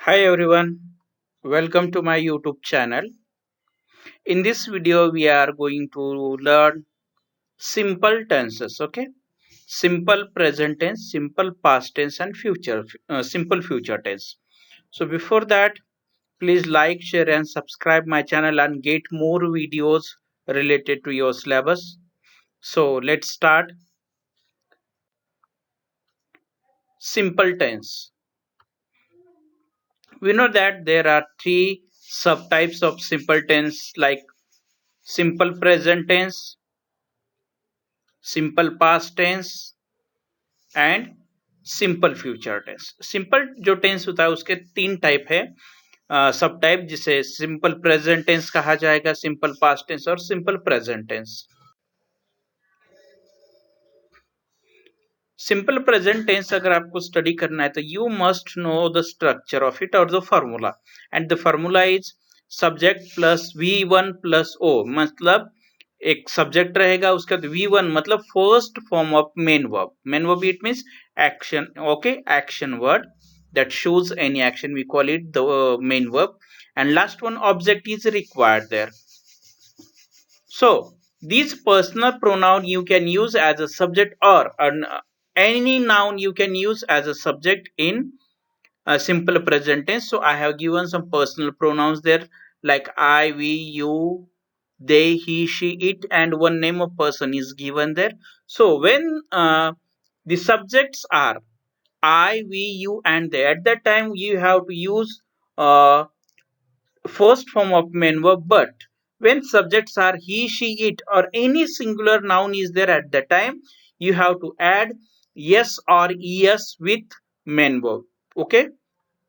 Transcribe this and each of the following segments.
Hi everyone, welcome to my YouTube channel. In this video, we are going to learn simple tenses. Okay, simple present tense, simple past tense, and simple future tense. So before that, please like, share, and subscribe my channel and get more videos related to your syllabus. So let's start. Simple tense. We know that there are three subtypes of simple tense, like simple present tense, simple past tense and simple future tense. Simple जो tense होता है उसके तीन type है, सब type, जिसे simple present tense कहा जाएगा, सिंपल पास्ट टेंस और simple present tense. Simple present tense अगर आपको स्टडी करना है तो you must know the structure of it और the formula, and the formula is subject plus V1 plus O। मतलब एक सब्जेक्ट रहेगा, उसका V1 मतलब first form of main verb. Main verb it means action, okay, action word that shows any action, we call it the main verb, and last one object is required there. So these personal pronoun you can use as a subject, or any noun you can use as a subject in a simple present tense. So I have given some personal pronouns there, like I, we, you, they, he, she, it, and one name of person is given there. So when the subjects are I, we, you, and they, at that time you have to use uh, first form of main verb. But when subjects are he, she, it, or any singular noun is there, at that time you have to add yes or es with main verb. Okay,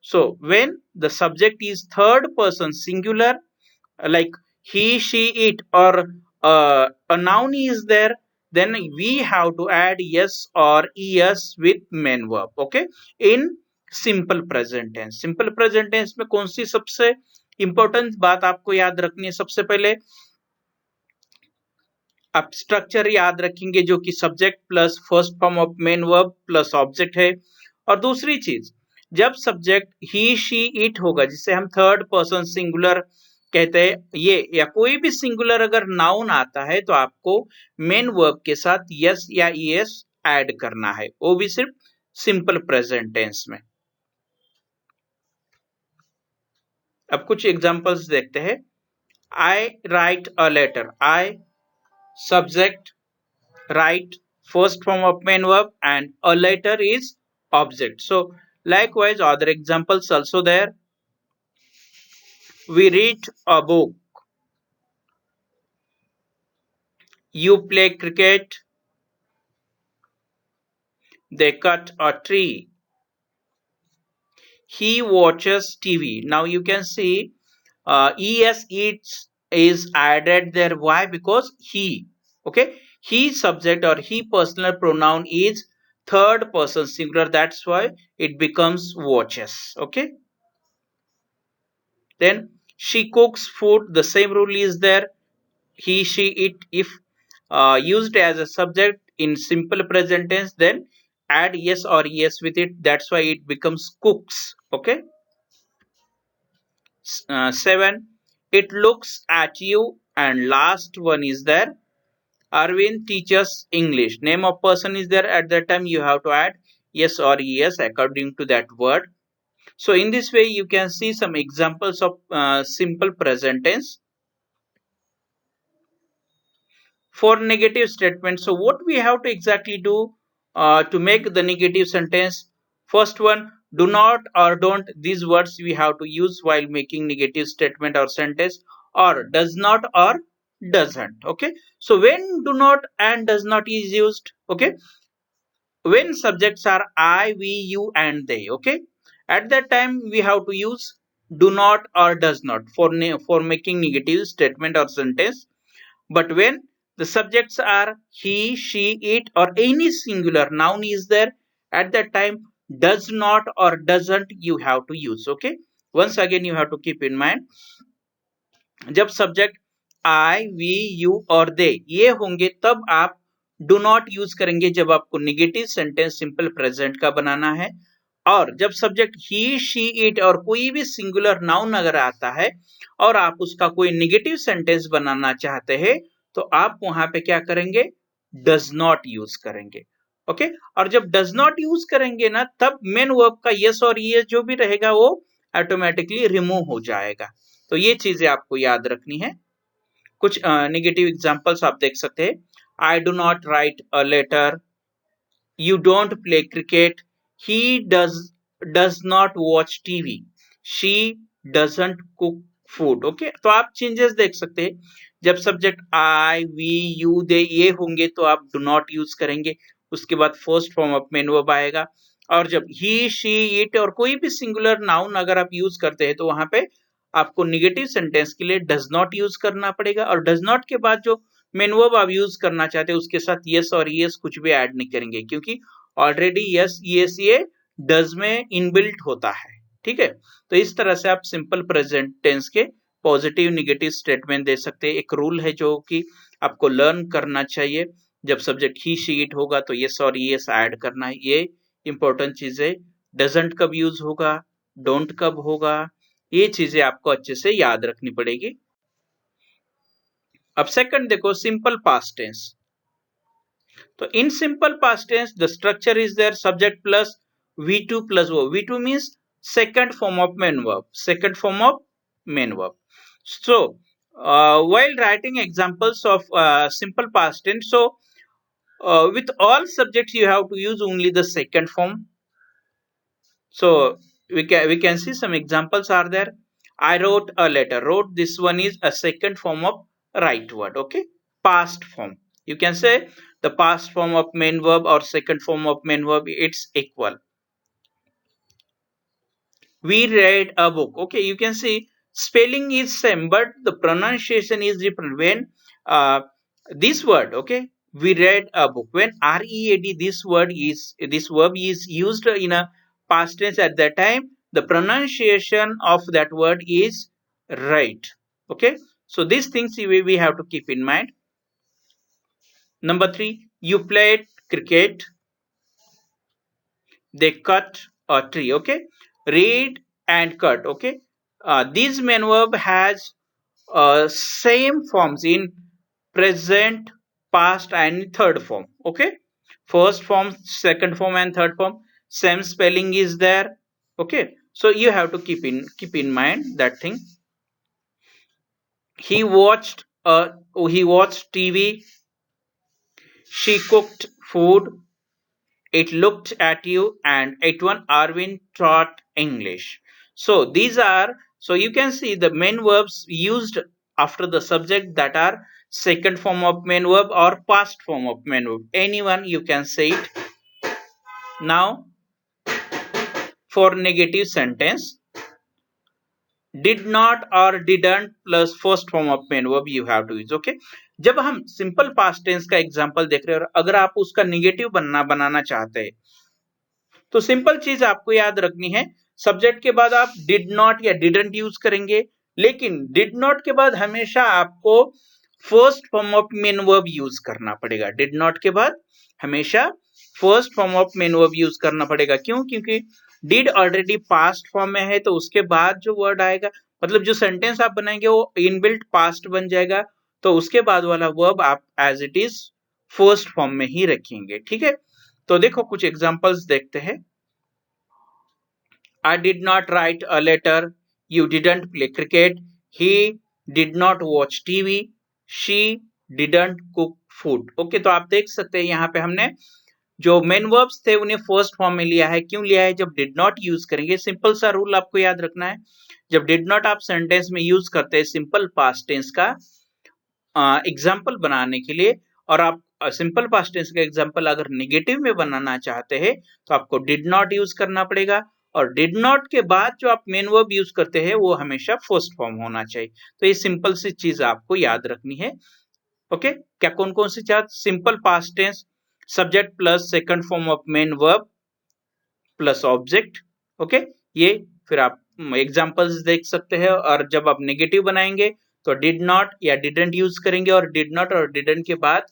so when the subject is third person singular, like he, she, it, or a noun is there, then we have to add yes or es with main verb. Okay, in simple present tense. Simple present tense में कौन सी सबसे important बात आपको याद रखनी है? सबसे पहले आप स्ट्रक्चर याद रखेंगे, जो कि subject plus first form of main verb plus object है। और दूसरी चीज, जब सब्जेक्ट ही, शी, इट होगा, जिसे हम थर्ड पर्सन सिंगुलर कहते हैं, ये या कोई भी सिंगुलर अगर नाउन आता है तो आपको मेन वर्ब के साथ यस या ईएस ऐड करना है, वो भी सिर्फ सिंपल प्रेजेंट टेंस में। अब कुछ एग्जांपल्स देखते हैं। I write a letter, I subject, write first form of main verb, and a letter is object. So likewise other examples also there. We read a book, you play cricket, they cut a tree, he watches TV. Now you can see es it's is added there. Why? Because he, okay, he subject or he personal pronoun is third person singular, that's why it becomes watches. Okay, then she cooks food, the same rule is there. He, she, it, if used as a subject in simple present tense, then add yes or es with it, that's why it becomes cooks. Okay, 7, it looks at you, and last one is there, Arvind teaches English. Name of person is there, at that time you have to add yes or es according to that word. So in this way you can see some examples of simple present tense. For negative statement, so what we have to exactly do to make the negative sentence? First one, do not or don't, these words we have to use while making negative statement or sentence, or does not or doesn't. Okay, so when do not and does not is used, okay, when subjects are I, we, you, and they, okay, at that time we have to use do not or does not for making negative statement or sentence. But when the subjects are he, she, it, or any singular noun is there, at that time does not or doesn't you have to use. Okay, once again you have to keep in mind, जब subject I, we, you और दे ये होंगे तब आप do not use करेंगे, जब आपको negative sentence simple present का बनाना है। और जब सब्जेक्ट ही शी इट और कोई भी सिंगुलर नाउन अगर आता है और आप उसका कोई नेगेटिव सेंटेंस बनाना चाहते हैं तो आप वहां पे क्या करेंगे, डज नॉट यूज करेंगे। ओके, और जब डज नॉट यूज करेंगे ना तब मेन वर्ब का यस और ये जो भी रहेगा वो ऑटोमेटिकली रिमूव हो जाएगा। तो ये चीजें आपको याद रखनी है। कुछ नेगेटिव एग्जांपल्स आप देख सकते हैं। I do not write a letter, you don't play cricket, he does not watch TV, she doesn't cook food। Okay, तो आप चेंजेस देख सकते हैं। जब subject I we you they ये होंगे तो आप डू नॉट यूज करेंगे, उसके बाद first form of main verb आएगा। और जब ही शी इट और कोई भी सिंगुलर नाउन अगर आप यूज करते हैं तो वहां पे आपको निगेटिव सेंटेंस के लिए डज नॉट यूज करना पड़ेगा। और डज नॉट के बाद जो मेन वर्ब आप यूज करना चाहते हैं उसके साथ यस और यस कुछ भी ऐड नहीं करेंगे, क्योंकि ऑलरेडी यस यस ये डज में इनबिल्ट होता है। ठीक है, तो इस तरह से आप सिंपल प्रेजेंट टेंस के पॉजिटिव निगेटिव स्टेटमेंट दे सकते हैं। एक रूल है जो कि आपको लर्न करना चाहिए। जब सब्जेक्ट ही शी इट होगा तो यस और यस ऐड करना है, ये इंपॉर्टेंट चीज है। डजंट कब यूज होगा, डोंट कब होगा, ये चीजें आपको अच्छे से याद रखनी पड़ेगी। अब सेकंड देखो, सिंपल पास्ट टेंस। तो in simple past tense the structure is there, subject plus v2 plus verb। v2 means second form of main verb, second form of main verb। So while writing examples of simple past tense, so with all subjects you have to use only the second form। So we can see some examples are there। I wrote a letter, wrote, this one is a second form of right word। Okay, past form, you can say the past form of main verb or second form of main verb, it's equal। We read a book। Okay, you can see spelling is same but the pronunciation is different when this word, okay, we read a book, when read this verb is used in a past tense, at that time the pronunciation of that word is right। Okay, so these things we have to keep in mind। Number 3, you played cricket, they cut a tree। Okay, read and cut। Okay, these main verb has same forms in present, past and third form। Okay, first form, second form and third form, same spelling is there। Okay, so you have to keep in mind that thing। he watched TV, she cooked food, it looked at you, and it one Arvin taught English। So these are, so you can see the main verbs used after the subject that are second form of main verb or past form of main verb, anyone you can say it। Now for negative sentence, did not or didn't plus first form of main verb you have to use। Okay, जब हम simple past tense का example देख रहे हैं और अगर आप उसका निगेटिव बनाना चाहते हैं तो सिंपल चीज आपको याद रखनी है, सब्जेक्ट के बाद आप डिड नॉट या डिडंट यूज करेंगे, लेकिन डिड नॉट के बाद हमेशा आपको first form of main verb use करना पड़ेगा। डिड नॉट के बाद हमेशा first form of main verb use करना पड़ेगा। क्यों? क्योंकि डिड ऑलरेडी पास्ट फॉर्म में है, तो उसके बाद जो वर्ड आएगा, मतलब जो सेंटेंस आप बनाएंगे वो इनबिल्ट पास्ट बन जाएगा, तो उसके बाद वाला वर्ब आप as it is first form में ही रखेंगे। ठीक है, तो देखो कुछ एग्जांपल्स देखते हैं। I did not write a letter, you didn't play cricket, he did not watch TV, she didn't cook food। Okay, तो आप देख सकते हैं यहाँ पे हमने जो मेन वर्ब्स थे उन्हें फर्स्ट फॉर्म में लिया है। क्यों लिया है? जब डिड नॉट यूज करेंगे, सिंपल सा रूल आपको याद रखना है, जब डिड नॉट आप सेंटेंस में यूज करते हैं सिंपल पास्ट टेंस का एग्जाम्पल बनाने के लिए, और आप सिंपल पास्ट टेंस का एग्जाम्पल अगर निगेटिव में बनाना चाहते हैं तो आपको डिड नॉट यूज करना पड़ेगा, और डिड नॉट के बाद जो आप मेन वर्ब यूज करते हैं वो हमेशा फर्स्ट फॉर्म होना चाहिए। तो ये सिंपल सी चीज आपको याद रखनी है। ओके, क्या कौन कौन सी चार? Simple past tense, subject plus second form of main verb plus object. Okay, ये फिर आप एग्जांपल्स देख सकते हैं, और जब आप नेगेटिव बनाएंगे तो डिड नॉट या डिडंट यूज करेंगे, और डिड नॉट और डिडंट के बाद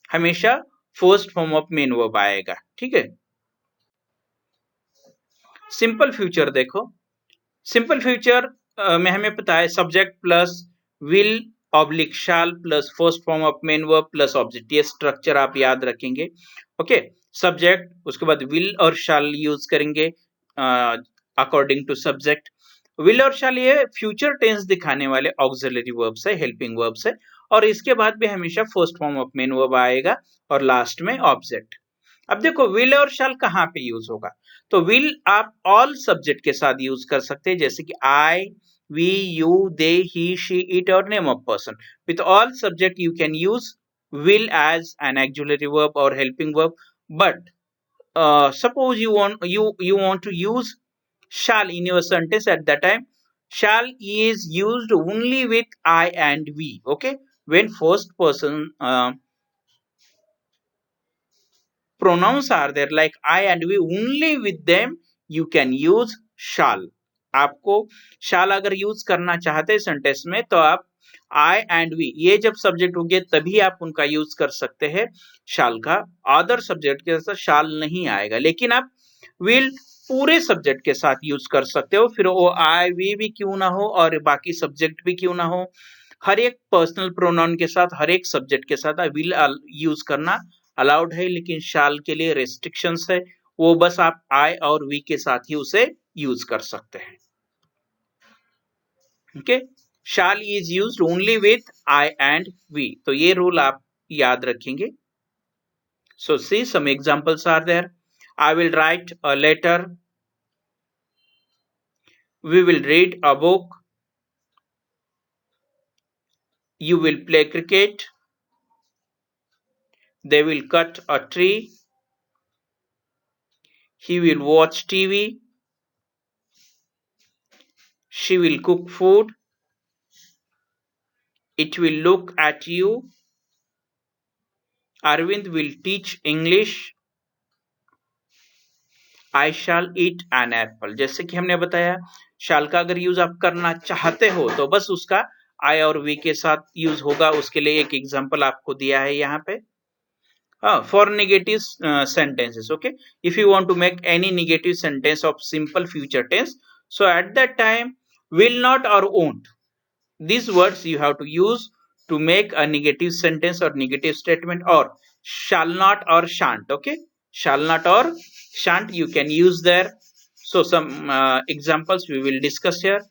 हमेशा first form of main verb आएगा। ठीक है, सिंपल फ्यूचर देखो, सिंपल फ्यूचर में हमें पता है subject plus will oblique shall plus first form of main verb plus object, ये स्ट्रक्चर आप याद रखेंगे। ओके, सब्जेक्ट, उसके बाद विल और शाल यूज करेंगे अकॉर्डिंग टू सब्जेक्ट। विल और शाल ये फ्यूचर टेंस दिखाने वाले ऑक्सिलरी वर्ब्स है, हेल्पिंग वर्ब्स है, और इसके बाद भी हमेशा first form of main verb आएगा और लास्ट में ऑब्जेक्ट। अब देखो विल और शाल कहाँ पे यूज होगा, तो विल आप ऑल सब्जेक्ट के साथ यूज कर सकते हैं, जैसे कि I, we, you, they, he, she, it और name of person. With all subject you can use will as an auxiliary verb or helping verb, but suppose you want to use shall in your sentence, at that time shall is used only with I and we. Okay, when first person pronouns are there like I and we, only with them you can use shall. आपको shall अगर use करना चाहते हैं sentence में तो आप I and we ये जब सब्जेक्ट होंगे तभी आप उनका यूज कर सकते हैं shall का, अदर सब्जेक्ट के साथ shall नहीं आएगा। लेकिन आप will पूरे सब्जेक्ट के साथ यूज कर सकते हो, फिर वो I we भी क्यों ना हो और बाकी सब्जेक्ट भी क्यों ना हो, हर एक पर्सनल प्रोनाउन के साथ हर एक सब्जेक्ट के साथ विल यूज करना अलाउड है, लेकिन शाल के लिए रेस्ट्रिक्शंस है, वो बस आप आई और वी के साथ ही उसे यूज कर सकते हैं। Okay, shall is used only with I and we, तो ये रूल आप याद रखेंगे। So see some examples are there, I will write a letter, we will read a book, you will play cricket, they will cut a tree, he will watch TV, she will cook food, it will look at you, Arvind will teach English, I shall eat an apple। जैसे कि हमने बताया शाल का अगर use आप करना चाहते हो तो बस उसका आई और वी के साथ यूज होगा, उसके लिए एक एग्जांपल आपको दिया है यहाँ पे। For negative sentences, okay, if you want to make any negative sentence of simple future tense, so at that time will not or won't, these words you have to use to make a negative sentence or negative statement, or shall not or shan't. Okay, shall not or shan't you can use there. So some examples we will discuss here.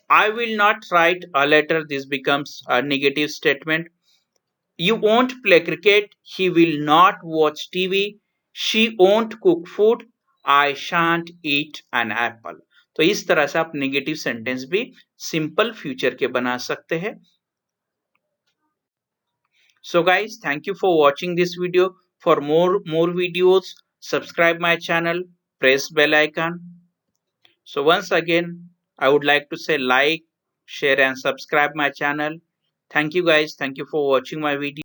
I will not write a letter, this becomes a negative statement. You won't play cricket, he will not watch TV, she won't cook food, I shan't eat an apple। तो इस तरह से आप negative sentence भी simple future के बना सकते हैं। So guys, thank you for watching this video. For more videos, subscribe my channel, press bell icon. So once again, I would like to say like, share and subscribe my channel. Thank you guys. Thank you for watching my video.